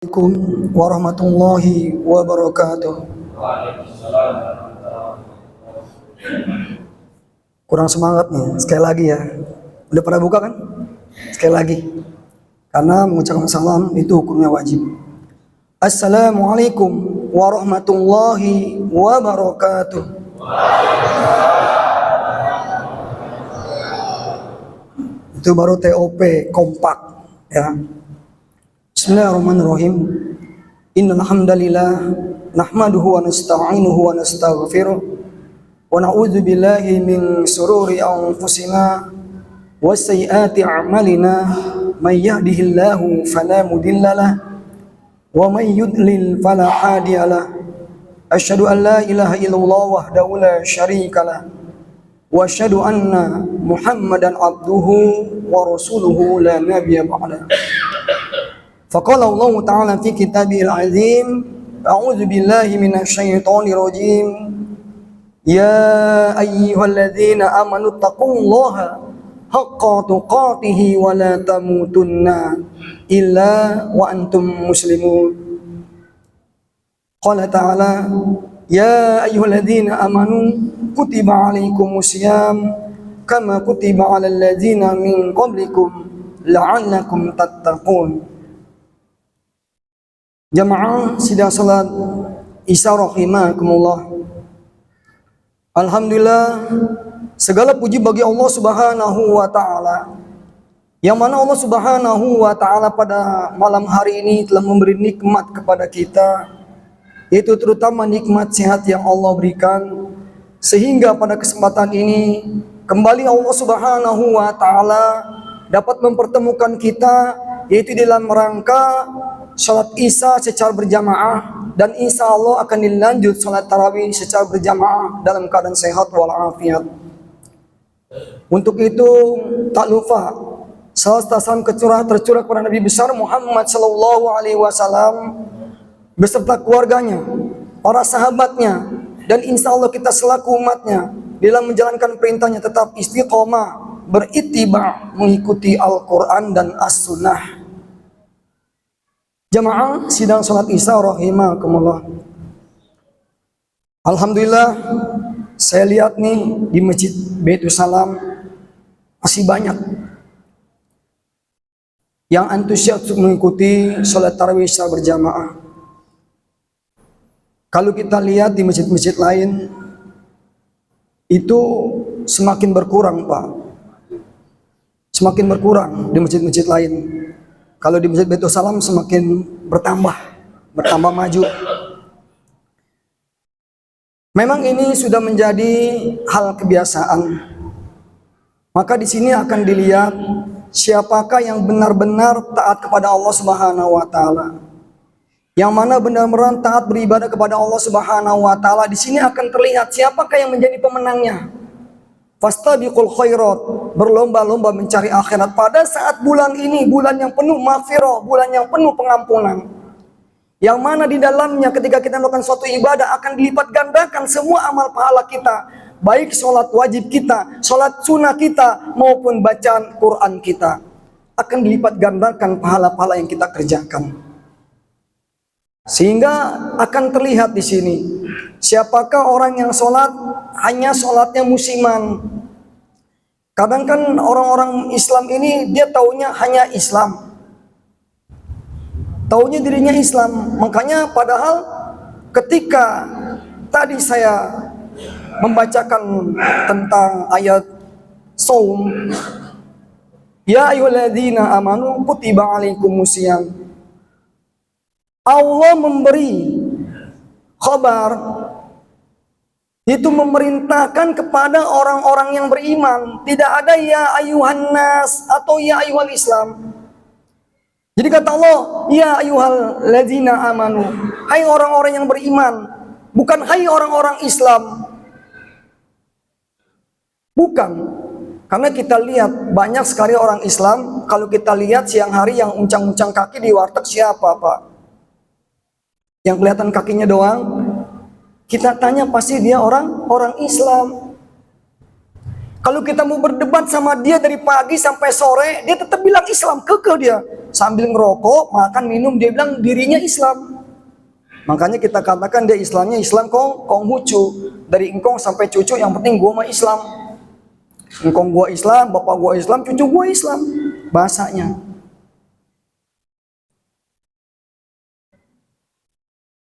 Assalamualaikum warahmatullahi wabarakatuh. Kurang semangat nih, sekali lagi ya. Udah pada buka kan? Sekali lagi. Karena mengucapkan salam itu hukumnya wajib. Assalamualaikum warahmatullahi wabarakatuh. Itu baru TOP kompak ya. Bismillahirrahmanirrahim. Innal hamdalillah nahmaduhu wa nasta'inuhu wa nastaghfiruh wa na'udzu billahi min shururi anfusina wa sayyiati a'malina may yahdihillahu fala mudhillalah wa may yudlil fala hadiyalah. Asyhadu an la ilaha illallah wahdahu la syarikalah wa asyhadu anna Muhammadan abduhu wa rasuluhu la nabiyya ba'da. Faqala Allah Ta'ala fi kitabihil azim, a'udzu billahi minasyaitonir rajim. Ya ayyuhalladzina amanu taqullaha haqqa tuqatih wa la tamutunna illa wa antum muslimun. Qala ta'ala, ya ayyuhalladzina amanu kutiba alaikumusiyam kama kutiba alal ladzina min qablikum la'allakum tattaqun. Jamaah sidang salat Isya rahimakumullah. Alhamdulillah, segala puji bagi Allah Subhanahu wa taala. Yang mana Allah Subhanahu wa taala pada malam hari ini telah memberi nikmat kepada kita, yaitu terutama nikmat sehat yang Allah berikan, sehingga pada kesempatan ini kembali Allah Subhanahu wa taala dapat mempertemukan kita, yaitu dalam rangka salat Isya secara berjamaah, dan insya Allah akan dilanjut salat tarawih secara berjamaah dalam keadaan sehat walafiat. Untuk itu tak lupa salat salam tercurah kepada Nabi besar Muhammad sallallahu alaihi wasallam beserta keluarganya, para sahabatnya, dan insya Allah kita selaku umatnya dalam menjalankan perintahnya tetap istiqomah berittiba mengikuti Al-Quran dan As-Sunnah. Jamaah sidang salat Isya rahimakumullah. Alhamdulillah, saya lihat nih di Masjid Baitus Salam masih banyak yang antusias untuk mengikuti salat tarawih secara berjamaah. Kalau kita lihat di masjid-masjid lain itu semakin berkurang, Pak. Semakin berkurang di masjid-masjid lain. Kalau di Masjid Baitus Salam semakin bertambah maju. Memang ini sudah menjadi hal kebiasaan. Maka di sini akan dilihat siapakah yang benar-benar taat kepada Allah Subhanahu wa taala. Yang mana benar-benar taat beribadah kepada Allah Subhanahu wa taala, di sini akan terlihat siapakah yang menjadi pemenangnya. Fastabiqul khairat, berlomba-lomba mencari akhirat pada saat bulan ini, bulan yang penuh maghfirah, bulan yang penuh pengampunan. Yang mana di dalamnya ketika kita melakukan suatu ibadah akan dilipat gandakan semua amal pahala kita, baik sholat wajib kita, sholat sunnah kita, maupun bacaan Quran kita. Akan dilipat gandakan pahala-pahala yang kita kerjakan. Sehingga akan terlihat di sini siapakah orang yang sholat hanya sholatnya musiman. Kadang kan orang-orang Islam ini dia taunya hanya Islam, taunya dirinya Islam. Makanya padahal ketika tadi saya membacakan tentang ayat shaum, ya ayyuhalladzina amanu kutiba alaikumusiyam, Allah memberi khabar, itu memerintahkan kepada orang-orang yang beriman. Tidak ada ya ayuhan nas atau ya ayuhal Islam. Jadi kata Allah, ya ayuhal ladzina amanu, hai orang-orang yang beriman, bukan hai orang-orang Islam. Bukan. Karena kita lihat banyak sekali orang Islam, kalau kita lihat siang hari yang uncang-uncang kaki di warteg siapa, Pak? Yang kelihatan kakinya doang, kita tanya pasti dia orang Islam. Kalau kita mau berdebat sama dia dari pagi sampai sore, dia tetap bilang Islam, kekeh dia. Sambil ngerokok, makan, minum, dia bilang dirinya Islam. Makanya kita katakan dia Islamnya Islam Konghucu. Dari engkong sampai cucu, yang penting gua mah Islam. Engkong gua Islam, bapak gua Islam, cucu gua Islam. Bahasanya.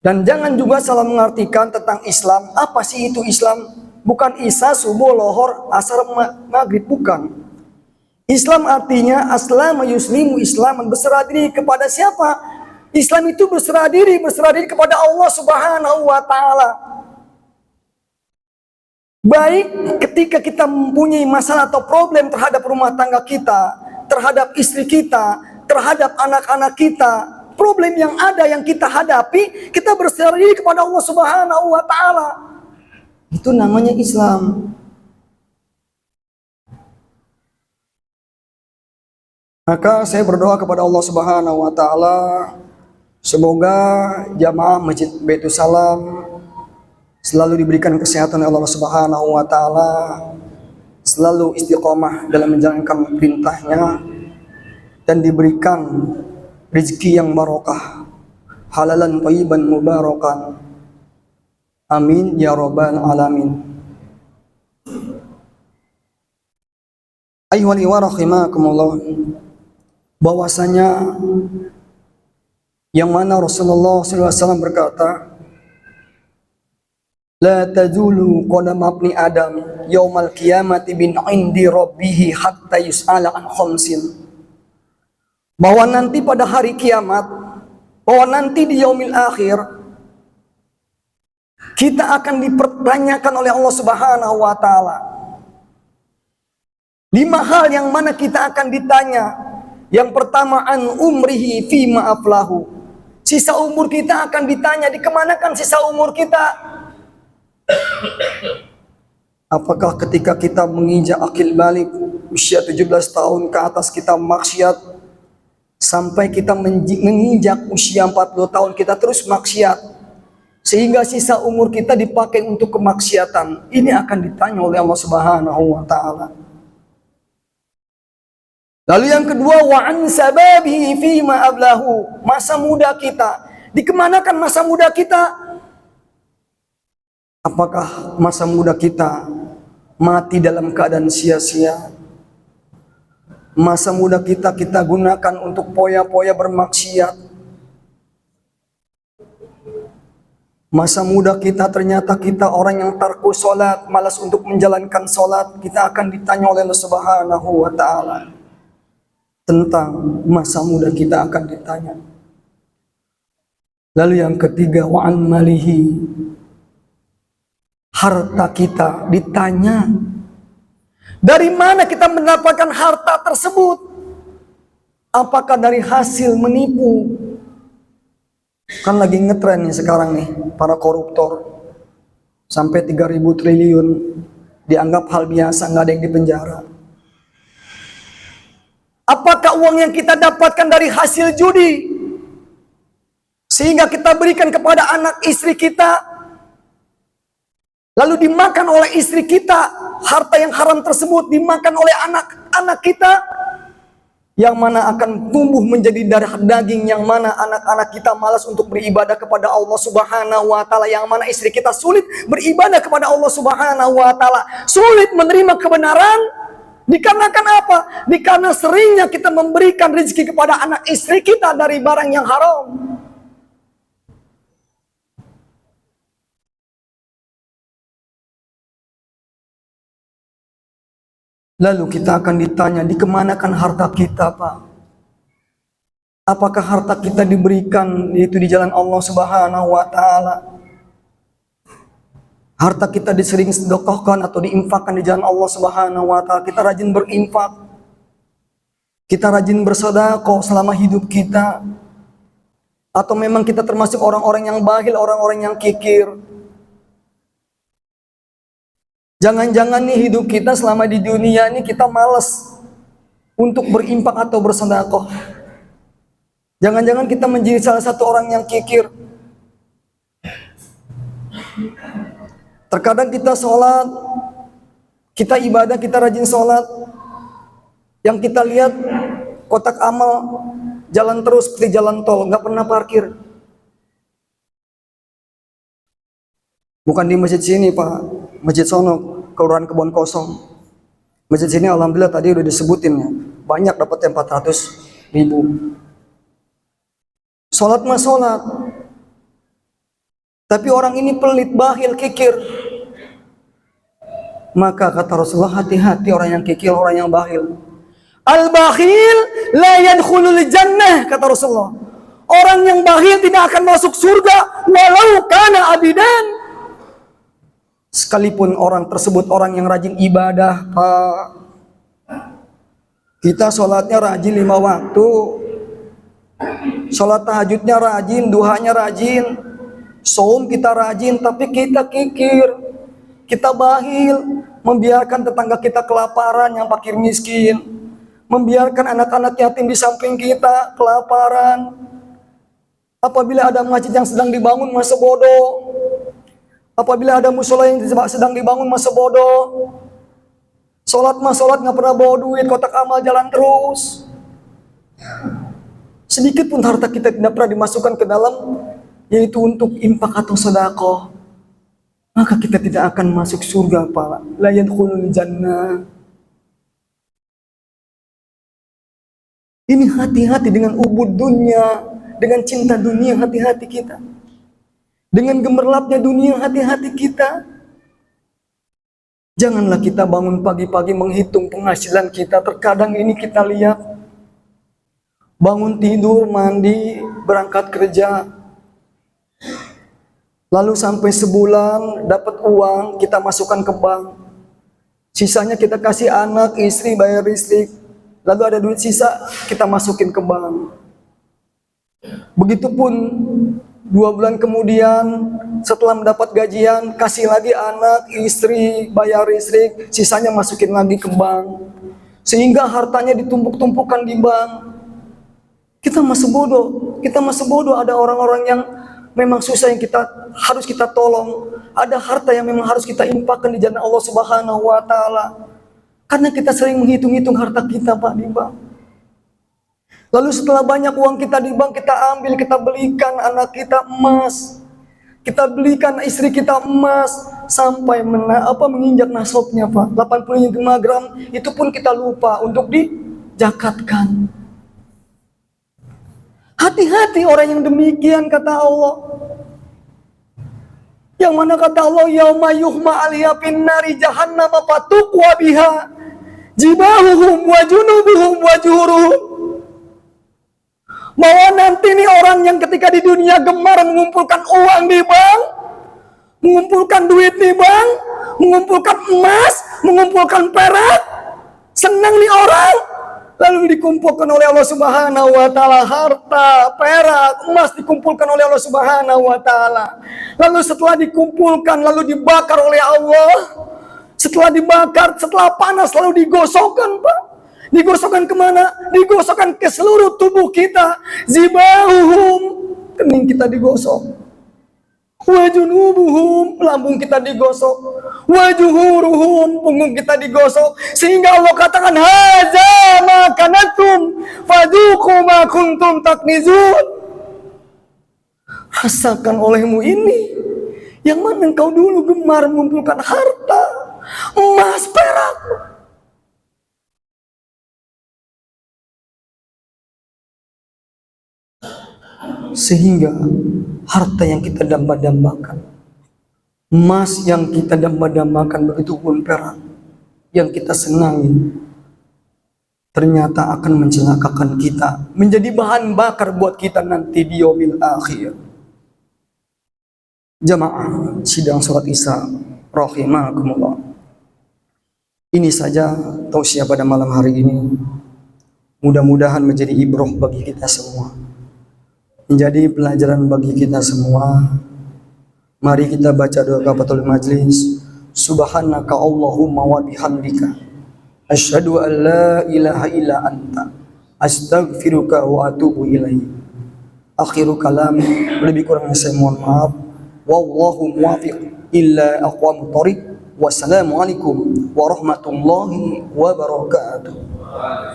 Dan jangan juga salah mengartikan tentang Islam. Apa sih itu Islam? Bukan Isya, subuh, lohor, asar, maghrib, bukan. Islam artinya aslama yuslimu islaman, berserah diri kepada siapa? Islam itu berserah diri kepada Allah Subhanahu wa taala. Baik ketika kita mempunyai masalah atau problem terhadap rumah tangga kita, terhadap istri kita, terhadap anak-anak kita, problem yang ada yang kita hadapi, kita berserah diri kepada Allah Subhanahu wa taala. Itu namanya Islam. Maka saya berdoa kepada Allah Subhanahu wa taala, semoga jamaah Masjid Baitul Salam selalu diberikan kesehatan oleh Allah Subhanahu wa taala, selalu istiqomah dalam menjalankan perintahnya, dan diberikan rezeki yang barokah, halalan thayyiban mubarakan. Amin ya rabbal alamin. Ayyuhal ikhwah rahimakumullah, bahwasanya yang mana Rasulullah SAW berkata, la tazulu qadam ibni Adam yaumal qiyamati bin indi rabbih hatta yus'ala an khamsin. Bahwa nanti pada hari kiamat, bahwa nanti di yaumil akhir, kita akan dipertanyakan oleh Allah Subhanahu wa taala. 5 hal yang mana kita akan ditanya. Yang pertama, an umrihi fima aflahu. Sisa umur kita akan ditanya, dikemanakan sisa umur kita? Apakah ketika kita menginjak akil balik, usia 17 tahun ke atas kita maksiat, sampai kita menginjak usia 40 tahun kita terus maksiat, sehingga sisa umur kita dipakai untuk kemaksiatan? Ini akan ditanya oleh Allah Subhanahu wa taala. Lalu yang kedua, wa an sababihi fima ablahu. Masa muda kita, dikemanakan masa muda kita? Apakah masa muda kita mati dalam keadaan sia-sia? Masa muda kita gunakan untuk poya-poya bermaksiat? Masa muda kita ternyata kita orang yang tarku sholat, malas untuk menjalankan sholat? Kita akan ditanya oleh Allah Subhanahu wa ta'ala tentang masa muda kita akan ditanya. Lalu yang ketiga, wa'an malihi. Harta kita ditanya. Dari mana kita mendapatkan harta tersebut? Apakah dari hasil menipu? Kan lagi ngetren nih sekarang nih, para koruptor. Sampai 3.000 triliun dianggap hal biasa, nggak ada yang dipenjara. Apakah uang yang kita dapatkan dari hasil judi, sehingga kita berikan kepada anak istri kita, lalu dimakan oleh istri kita? Harta yang haram tersebut dimakan oleh anak-anak kita, yang mana akan tumbuh menjadi darah daging, yang mana anak-anak kita malas untuk beribadah kepada Allah Subhanahu wa taala, yang mana istri kita sulit beribadah kepada Allah Subhanahu wa taala, sulit menerima kebenaran. Dikarenakan apa? Dikarenakan seringnya kita memberikan rezeki kepada anak istri kita dari barang yang haram. Lalu kita akan ditanya, dikemanakan harta kita, Pak? Apakah harta kita diberikan itu di jalan Allah Subhanahu wa taala? Harta kita disering sedekahkan atau diinfakkan di jalan Allah Subhanahu wa taala? Kita rajin berinfak. Kita rajin bersedekah selama hidup kita. Atau memang kita termasuk orang-orang yang bakhil, orang-orang yang kikir? Jangan-jangan nih hidup kita selama di dunia ini kita malas untuk berimpak atau bersedekah. Jangan-jangan kita menjadi salah satu orang yang kikir. Terkadang kita sholat, Kita ibadah, kita rajin sholat. Yang kita lihat kotak amal jalan terus seperti jalan tol, nggak pernah parkir. Bukan di masjid sini Pak, masjid sono, Kelurahan Kebon Kosong. Masjid sini alhamdulillah tadi udah disebutin ya, banyak dapat 400.000. Sholat mah sholat, tapi orang ini pelit, bakhil, kikir. Maka kata Rasulullah, hati-hati orang yang kikir, orang yang bakhil. Al-bakhil la yadkhulul jannah, kata Rasulullah. Orang yang bakhil tidak akan masuk surga walau kana abidan. Sekalipun orang tersebut orang yang rajin ibadah, Pak. Kita sholatnya rajin 5 waktu. Sholat tahajudnya rajin, duhanya rajin. Saum kita rajin, tapi kita kikir. Kita bakhil, membiarkan tetangga kita kelaparan yang fakir miskin, membiarkan anak-anak yatim di samping kita kelaparan. Apabila ada masjid yang sedang dibangun, masa bodoh. Apabila ada musola yang sedang dibangun, masa bodoh. Sholat mah sholat, nggak pernah bawa duit, kotak amal jalan terus. Sedikit pun harta kita tidak pernah dimasukkan ke dalam, yaitu untuk infak atau sedekah. Maka kita tidak akan masuk surga, Pak. La yadkhulul jannah. Ini hati-hati dengan ubud dunia, dengan cinta dunia, hati-hati kita. Dengan gemerlapnya dunia, hati-hati kita. Janganlah kita bangun pagi-pagi menghitung penghasilan kita. Terkadang ini kita lihat, bangun tidur, mandi, berangkat kerja, lalu sampai sebulan dapat uang, kita masukkan ke bank. Sisanya kita kasih anak, istri, bayar listrik. Lalu ada duit sisa, kita masukin ke bank. Begitupun 2 bulan kemudian, setelah mendapat gajian, kasih lagi anak, istri, bayar listrik, sisanya masukin lagi ke bank. Sehingga hartanya ditumpuk-tumpukan di bank. Kita masih bodoh, ada orang-orang yang memang susah yang harus kita tolong. Ada harta yang memang harus kita infakkan di jalan Allah Subhanahu wa taala. Karena kita sering menghitung-hitung harta kita, Pak, di bank. Lalu setelah banyak uang kita di bank, kita ambil, kita belikan anak kita emas. Kita belikan istri kita emas sampai menginjak nasabnya, Pak. 85 gram itu pun kita lupa untuk dijakatkan. Hati-hati orang yang demikian, kata Allah. Yang mana kata Allah, yauma yuhma 'alaiha fin nari jahannam fatuqwa biha jibahuhum wa junubuhum wa juhuruhum. Bahwa nanti nih orang yang ketika di dunia gemar mengumpulkan uang di bank, mengumpulkan duit di bank, mengumpulkan emas, mengumpulkan perak, senang nih orang. Lalu dikumpulkan oleh Allah Subhanahu wa taala harta, perak, emas dikumpulkan oleh Allah Subhanahu wa taala. Lalu setelah dikumpulkan lalu dibakar oleh Allah. Setelah dibakar, setelah panas lalu digosokkan, Pak. Digosokkan kemana? Digosokkan ke seluruh tubuh kita. Zibahuhum, kening kita digosok. Wa junubuhum, lambung kita digosok. Wa juhuruhum, punggung kita digosok. Sehingga Allah katakan, haza ma kanatum fadzuqu ma kuntum taknizun. Rasakan olehmu ini yang mana engkau dulu gemar mengumpulkan harta, emas, perak. Sehingga harta yang kita damba-dambakan, emas yang kita damba-dambakan, begitu pun perak yang kita senangi, ternyata akan mencelakakan kita, menjadi bahan bakar buat kita nanti di yaumil akhir. Jamaah sidang salat Isya rahimakumullah. Ini saja tausiah pada malam hari ini. Mudah-mudahan menjadi ibrah bagi kita semua, menjadi pelajaran bagi kita semua. Mari kita baca doa kafatul majlis. Subhanaka Allahumma wa bihamdika asyhadu an la ilaha illa anta astaghfiruka wa atubu ilaik. Akhiru kalam, lebih kurangnya saya mohon maaf. Wallahu muwaffiq illa aqwamut thoriq. Wassalamualaikum warahmatullahi wabarakatuh.